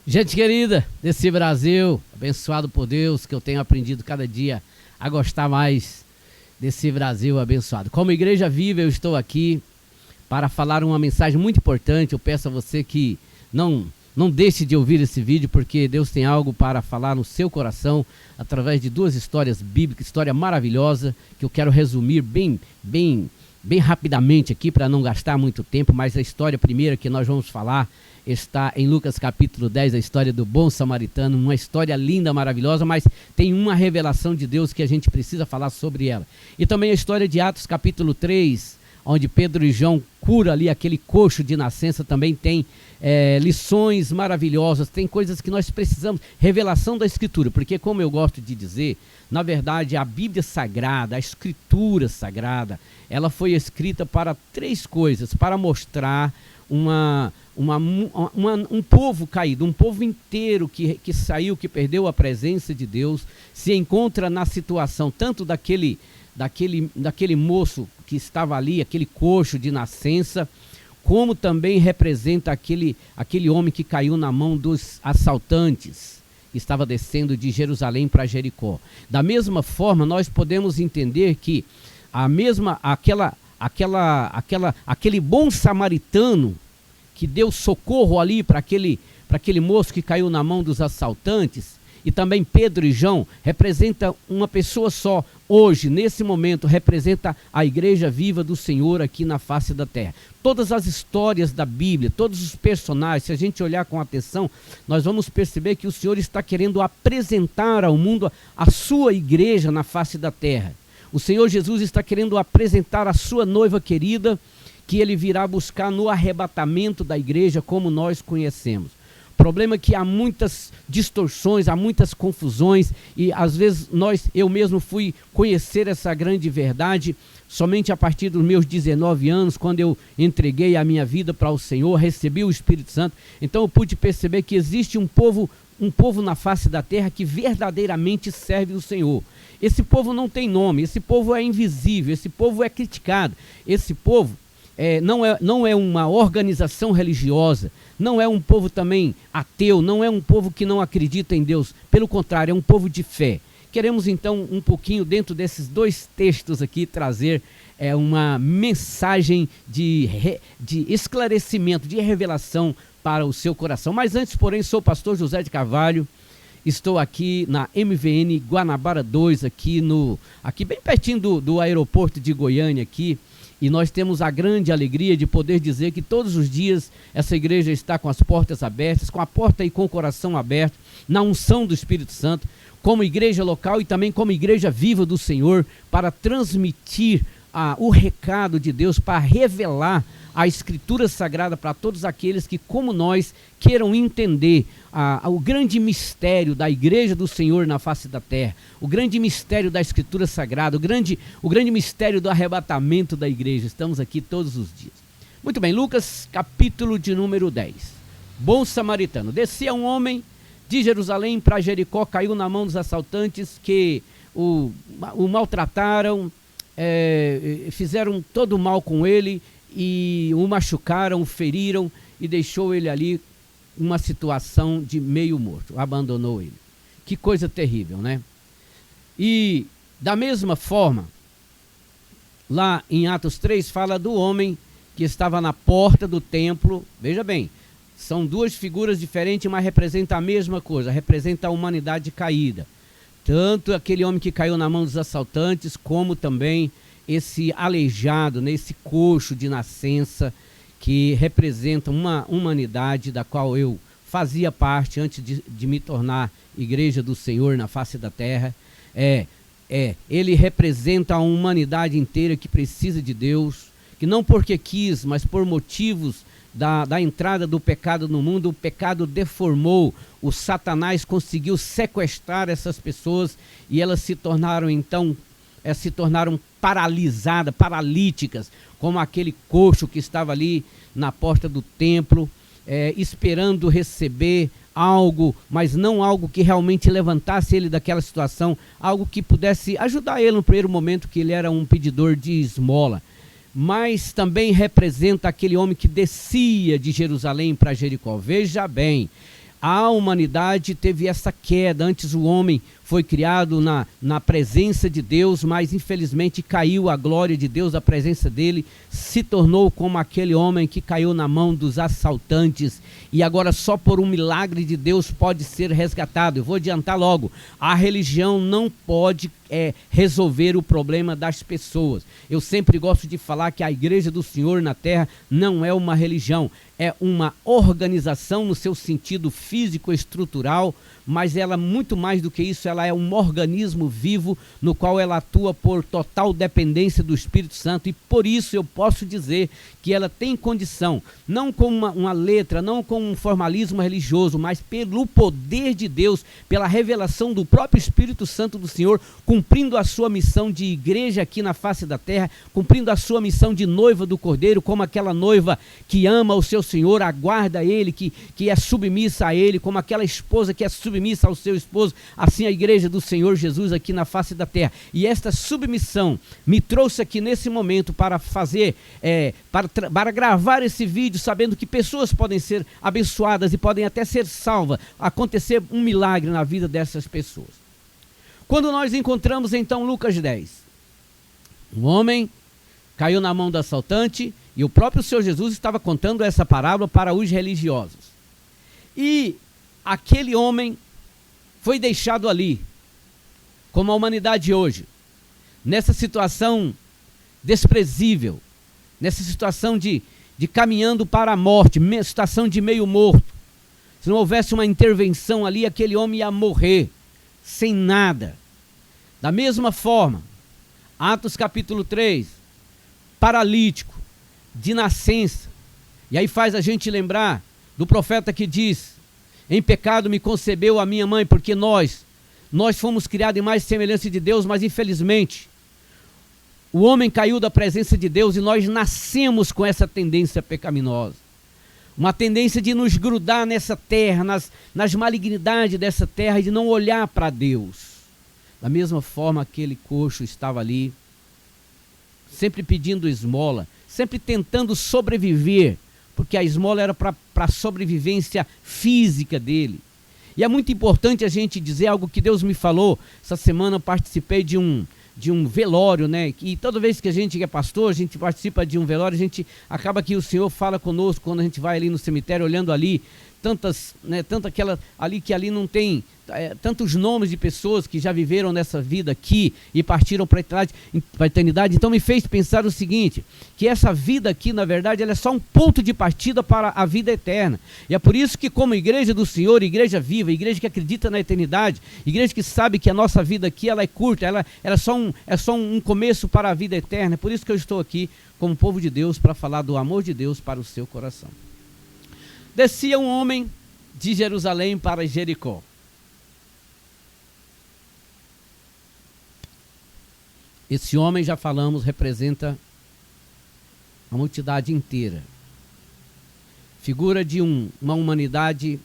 Gente querida desse Brasil, abençoado por Deus, que eu tenho aprendido cada dia a gostar mais desse Brasil abençoado. Como Igreja Viva, eu estou aqui para falar uma mensagem muito importante. Eu peço a você que não deixe de ouvir esse vídeo, porque Deus tem algo para falar no seu coração através de duas histórias bíblicas, história maravilhosa, que eu quero resumir bem rapidamente aqui para não gastar muito tempo, mas a história primeira que nós vamos falar está em Lucas capítulo 10, a história do bom samaritano, uma história linda, maravilhosa, mas tem uma revelação de Deus que a gente precisa falar sobre ela. E também a história de Atos capítulo 3, onde Pedro e João curam ali aquele coxo de nascença, também tem lições maravilhosas, tem coisas que nós precisamos, revelação da Escritura, porque como eu gosto de dizer, na verdade a Bíblia Sagrada, a Escritura Sagrada, ela foi escrita para três coisas: para mostrar um povo caído, um povo inteiro que saiu, que perdeu a presença de Deus, se encontra na situação tanto daquele moço que estava ali, aquele coxo de nascença, como também representa aquele homem que caiu na mão dos assaltantes, que estava descendo de Jerusalém para Jericó. Da mesma forma, nós podemos entender que aquele bom samaritano que deu socorro ali para aquele moço que caiu na mão dos assaltantes, e também Pedro e João, representa uma pessoa só. Hoje, nesse momento, representa a Igreja Viva do Senhor aqui na face da terra. Todas as histórias da Bíblia, todos os personagens, se a gente olhar com atenção, nós vamos perceber que o Senhor está querendo apresentar ao mundo a sua igreja na face da terra. O Senhor Jesus está querendo apresentar a sua noiva querida, que ele virá buscar no arrebatamento da igreja como nós conhecemos. O problema é que há muitas distorções, há muitas confusões, e às vezes eu mesmo fui conhecer essa grande verdade somente a partir dos meus 19 anos, quando eu entreguei a minha vida para o Senhor, recebi o Espírito Santo. Então eu pude perceber que existe um povo na face da terra que verdadeiramente serve o Senhor. Esse povo não tem nome, esse povo é invisível, esse povo é criticado, esse povo não é uma organização religiosa, não é um povo também ateu, não é um povo que não acredita em Deus, pelo contrário, é um povo de fé. Queremos então um pouquinho dentro desses dois textos aqui trazer uma mensagem de esclarecimento, de revelação para o seu coração. Mas antes, porém, sou o pastor José de Carvalho, estou aqui na MVN Guanabara 2, aqui bem pertinho do aeroporto de Goiânia aqui. E nós temos a grande alegria de poder dizer que todos os dias essa igreja está com as portas abertas, com a porta e com o coração aberto, na unção do Espírito Santo, como igreja local e também como igreja viva do Senhor, para transmitir o recado de Deus, para revelar a Escritura Sagrada para todos aqueles que, como nós, queiram entender o grande mistério da Igreja do Senhor na face da terra, o grande mistério da Escritura Sagrada, o grande mistério do arrebatamento da igreja. Estamos aqui todos os dias. Muito bem, Lucas capítulo de número 10. Bom samaritano. Descia um homem de Jerusalém para Jericó, caiu na mão dos assaltantes que o maltrataram, fizeram todo o mal com ele, e o machucaram, o feriram e deixou ele ali uma situação de meio morto, abandonou ele. Que coisa terrível, né? E da mesma forma, lá em Atos 3 fala do homem que estava na porta do templo. Veja bem, são duas figuras diferentes, mas representam a mesma coisa, representa a humanidade caída. Tanto aquele homem que caiu na mão dos assaltantes, como também esse aleijado, né, esse coxo de nascença, que representa uma humanidade da qual eu fazia parte antes de me tornar igreja do Senhor na face da terra. Ele representa a humanidade inteira que precisa de Deus, que não porque quis, mas por motivos da entrada do pecado no mundo, o pecado deformou, o Satanás conseguiu sequestrar essas pessoas e elas se tornaram então paralíticas, como aquele coxo que estava ali na porta do templo, esperando receber algo, mas não algo que realmente levantasse ele daquela situação, algo que pudesse ajudar ele no primeiro momento, que ele era um pedidor de esmola. Mas também representa aquele homem que descia de Jerusalém para Jericó. Veja bem, a humanidade teve essa queda. Antes o homem foi criado na presença de Deus, mas infelizmente caiu a glória de Deus, a presença dele se tornou como aquele homem que caiu na mão dos assaltantes, e agora só por um milagre de Deus pode ser resgatado. Eu vou adiantar logo, a religião não pode resolver o problema das pessoas. Eu sempre gosto de falar que a Igreja do Senhor na Terra não é uma religião, é uma organização no seu sentido físico e estrutural, mas ela, muito mais do que isso, ela é um organismo vivo no qual ela atua por total dependência do Espírito Santo, e por isso eu posso dizer que ela tem condição, não com uma letra, não com um formalismo religioso, mas pelo poder de Deus, pela revelação do próprio Espírito Santo do Senhor, cumprindo a sua missão de igreja aqui na face da terra, cumprindo a sua missão de noiva do Cordeiro, como aquela noiva que ama o seu Senhor, aguarda ele, que é submissa a ele, como aquela esposa que é submissa ao seu esposo, assim a igreja do Senhor Jesus aqui na face da terra. E esta submissão me trouxe aqui nesse momento para fazer, para gravar esse vídeo, sabendo que pessoas podem ser abençoadas e podem até ser salvas, acontecer um milagre na vida dessas pessoas. Quando nós encontramos então Lucas 10, um homem caiu na mão do assaltante, e o próprio Senhor Jesus estava contando essa parábola para os religiosos. E aquele homem foi deixado ali, como a humanidade hoje, nessa situação desprezível, nessa situação de caminhando para a morte, situação de meio morto. Se não houvesse uma intervenção ali, aquele homem ia morrer, sem nada. Da mesma forma, Atos capítulo 3, paralítico, de nascença, e aí faz a gente lembrar do profeta que diz: em pecado me concebeu a minha mãe, porque nós fomos criados em mais semelhança de Deus, mas infelizmente o homem caiu da presença de Deus e nós nascemos com essa tendência pecaminosa, uma tendência de nos grudar nessa terra, nas malignidades dessa terra, e de não olhar para Deus. Da mesma forma, aquele coxo estava ali, sempre pedindo esmola, sempre tentando sobreviver, porque a esmola era para a sobrevivência física dele. E é muito importante a gente dizer algo que Deus me falou. Essa semana eu participei de um velório, né? E toda vez que a gente é pastor, a gente participa de um velório, a gente acaba que o Senhor fala conosco quando a gente vai ali no cemitério, olhando ali tanto aquela ali que ali não tem tantos nomes de pessoas que já viveram nessa vida aqui e partiram para a eternidade. Então me fez pensar o seguinte, que essa vida aqui, na verdade, ela é só um ponto de partida para a vida eterna. E é por isso que, como igreja do Senhor, igreja viva, igreja que acredita na eternidade, igreja que sabe que a nossa vida aqui ela é curta, ela é só um começo para a vida eterna. É por isso que eu estou aqui como povo de Deus, para falar do amor de Deus para o seu coração. Descia um homem de Jerusalém para Jericó. Esse homem, já falamos, representa a multidade inteira. Figura de uma humanidade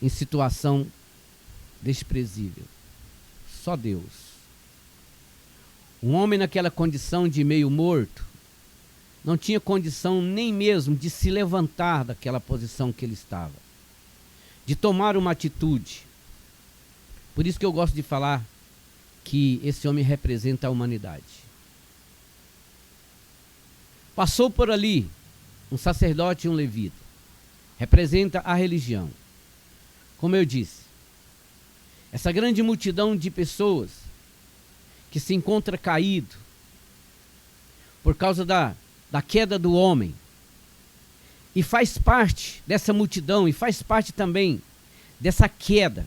em situação desprezível. Só Deus. Um homem naquela condição de meio morto, não tinha condição nem mesmo de se levantar daquela posição que ele estava, de tomar uma atitude. Por isso que eu gosto de falar que esse homem representa a humanidade. Passou por ali um sacerdote e um levita. Representa a religião. Como eu disse, essa grande multidão de pessoas que se encontra caído por causa da queda do homem, e faz parte dessa multidão, e faz parte também dessa queda,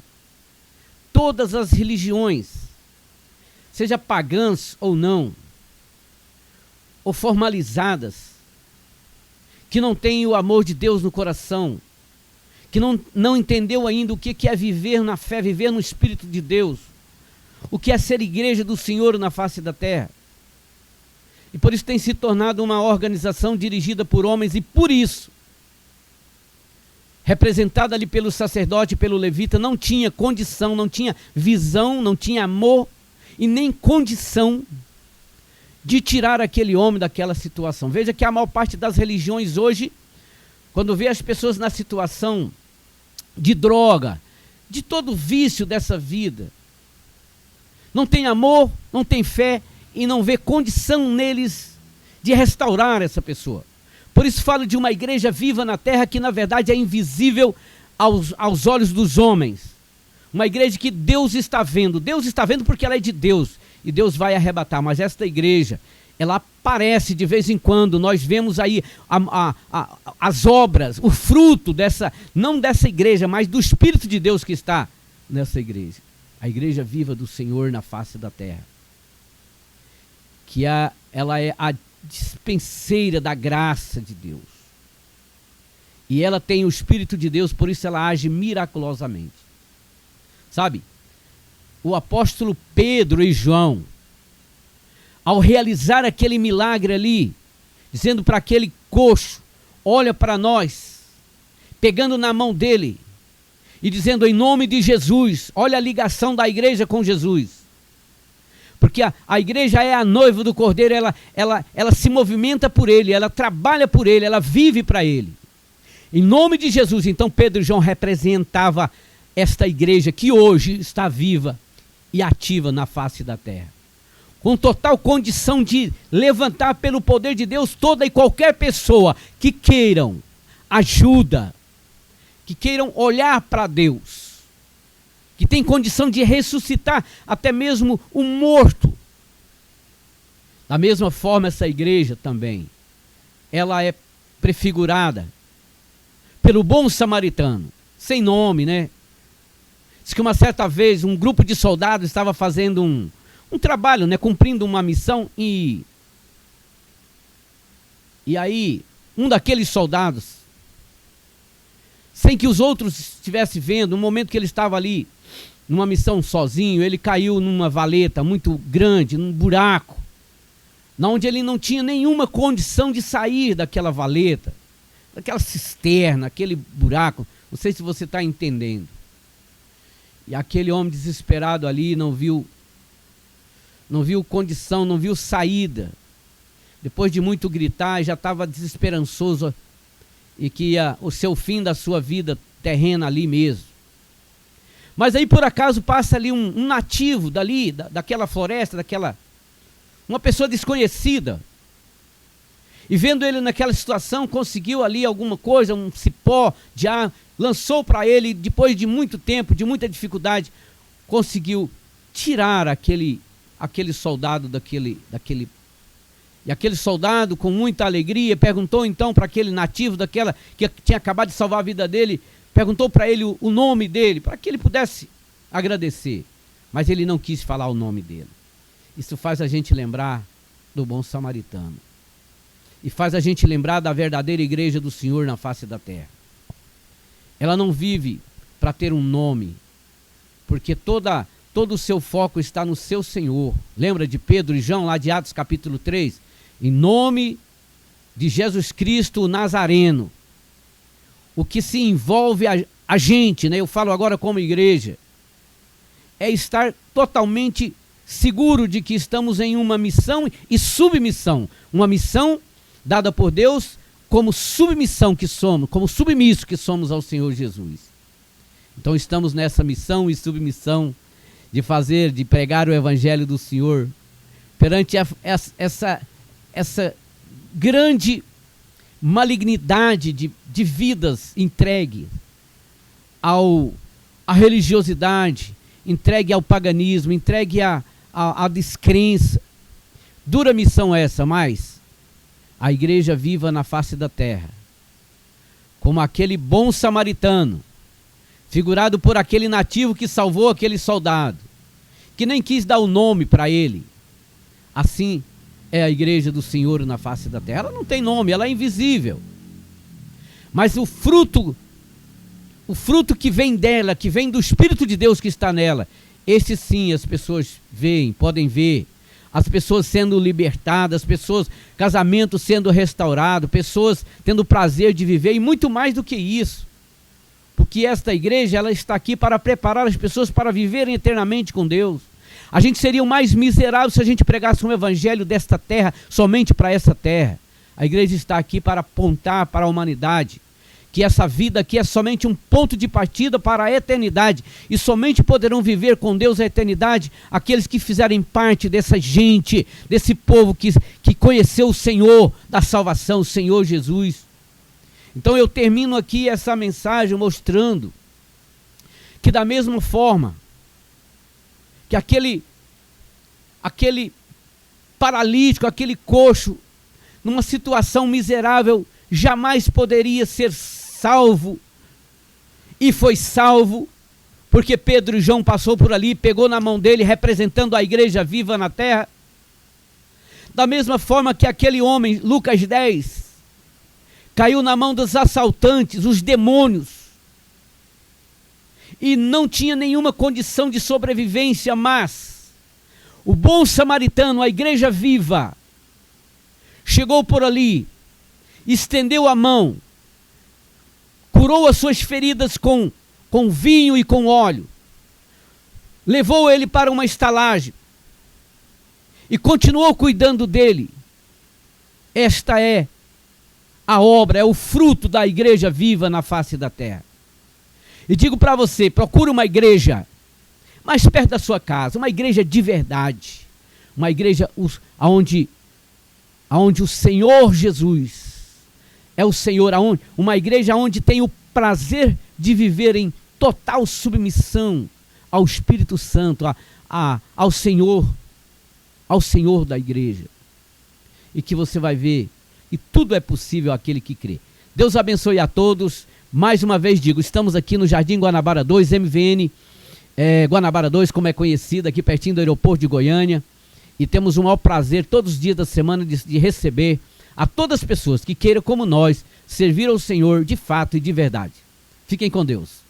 todas as religiões, seja pagãs ou não, ou formalizadas, que não têm o amor de Deus no coração, que não entendeu ainda o que é viver na fé, viver no Espírito de Deus, o que é ser igreja do Senhor na face da terra. E por isso tem se tornado uma organização dirigida por homens, e por isso, representada ali pelo sacerdote e pelo levita, não tinha condição, não tinha visão, não tinha amor e nem condição de tirar aquele homem daquela situação. Veja que a maior parte das religiões hoje, quando vê as pessoas na situação de droga, de todo vício dessa vida. Não tem amor, não tem fé e não vê condição neles de restaurar essa pessoa. Por isso falo de uma igreja viva na terra que na verdade é invisível aos olhos dos homens. Uma igreja que Deus está vendo porque ela é de Deus e Deus vai arrebatar. Mas esta igreja, ela aparece de vez em quando, nós vemos aí as obras, o fruto dessa, não dessa igreja, mas do Espírito de Deus que está nessa igreja. A igreja viva do Senhor na face da terra. Ela é a dispenseira da graça de Deus. E ela tem o Espírito de Deus, por isso ela age miraculosamente. Sabe? O apóstolo Pedro e João, ao realizar aquele milagre ali, dizendo para aquele coxo, olha para nós, pegando na mão dele e dizendo em nome de Jesus, olha a ligação da igreja com Jesus. Porque a igreja é a noiva do Cordeiro, ela se movimenta por ele, ela trabalha por ele, ela vive para ele. Em nome de Jesus, então Pedro e João representava esta igreja que hoje está viva e ativa na face da terra. Com total condição de levantar pelo poder de Deus toda e qualquer pessoa que queiram ajuda, que queiram olhar para Deus, que tem condição de ressuscitar até mesmo o morto. Da mesma forma, essa igreja também, ela é prefigurada pelo bom samaritano, sem nome, né? Diz que uma certa vez um grupo de soldados estava fazendo um trabalho, né, cumprindo uma missão e aí um daqueles soldados, sem que os outros estivessem vendo, no momento que ele estava ali numa missão sozinho, ele caiu numa valeta muito grande, num buraco, onde ele não tinha nenhuma condição de sair daquela valeta, daquela cisterna, aquele buraco. Não sei se você está entendendo. E aquele homem desesperado ali não viu condição, não viu saída. Depois de muito gritar, já estava desesperançoso e que ia o seu fim da sua vida terrena ali mesmo. Mas aí por acaso passa ali um nativo dali, daquela floresta, uma pessoa desconhecida. E vendo ele naquela situação, conseguiu ali alguma coisa, um cipó de ar, lançou para ele, depois de muito tempo, de muita dificuldade, conseguiu tirar aquele soldado daquele. E aquele soldado, com muita alegria, perguntou então para aquele nativo que tinha acabado de salvar a vida dele, perguntou para ele o nome dele, para que ele pudesse agradecer. Mas ele não quis falar o nome dele. Isso faz a gente lembrar do bom samaritano. E faz a gente lembrar da verdadeira igreja do Senhor na face da terra. Ela não vive para ter um nome, porque todo o seu foco está no seu Senhor. Lembra de Pedro e João, lá de Atos capítulo 3? Em nome de Jesus Cristo o Nazareno. O que se envolve a gente, né? Eu falo agora como igreja, é estar totalmente seguro de que estamos em uma missão e submissão. Uma missão dada por Deus como submissão que somos, como submisso que somos ao Senhor Jesus. Então estamos nessa missão e submissão de pregar o evangelho do Senhor perante essa grande malignidade de vidas entregue à religiosidade, entregue ao paganismo, entregue à descrença. Dura missão essa, mas a igreja viva na face da terra, como aquele bom samaritano, figurado por aquele nativo que salvou aquele soldado, que nem quis dar o nome para ele. Assim é a igreja do Senhor na face da terra. Ela não tem nome, ela é invisível. Mas o fruto que vem dela, que vem do Espírito de Deus que está nela, esse sim as pessoas veem, podem ver. As pessoas sendo libertadas, casamento sendo restaurado, pessoas tendo prazer de viver e muito mais do que isso. Porque esta igreja, ela está aqui para preparar as pessoas para viverem eternamente com Deus. A gente seria o mais miserável se a gente pregasse um evangelho desta terra, somente para essa terra. A igreja está aqui para apontar para a humanidade que essa vida aqui é somente um ponto de partida para a eternidade, e somente poderão viver com Deus a eternidade aqueles que fizerem parte dessa gente, desse povo que conheceu o Senhor da salvação, o Senhor Jesus. Então eu termino aqui essa mensagem mostrando que da mesma forma que aquele paralítico, aquele coxo, numa situação miserável, jamais poderia ser salvo, e foi salvo, porque Pedro e João passou por ali, pegou na mão dele, representando a igreja viva na terra. Da mesma forma que aquele homem, Lucas 10, caiu na mão dos assaltantes, os demônios, e não tinha nenhuma condição de sobrevivência, mas o bom samaritano, a igreja viva, chegou por ali, estendeu a mão, curou as suas feridas com vinho e com óleo, levou ele para uma estalagem e continuou cuidando dele. Esta é a obra, é o fruto da igreja viva na face da terra. E digo para você, procure uma igreja mais perto da sua casa, uma igreja de verdade, uma igreja onde o Senhor Jesus é o Senhor, uma igreja onde tem o prazer de viver em total submissão ao Espírito Santo, ao Senhor da igreja. E que você vai ver que tudo é possível àquele que crê. Deus abençoe a todos. Mais uma vez digo, estamos aqui no Jardim Guanabara 2, MVN Guanabara 2, como é conhecido, aqui pertinho do aeroporto de Goiânia. E temos o maior prazer todos os dias da semana de receber a todas as pessoas que queiram, como nós, servir ao Senhor de fato e de verdade. Fiquem com Deus.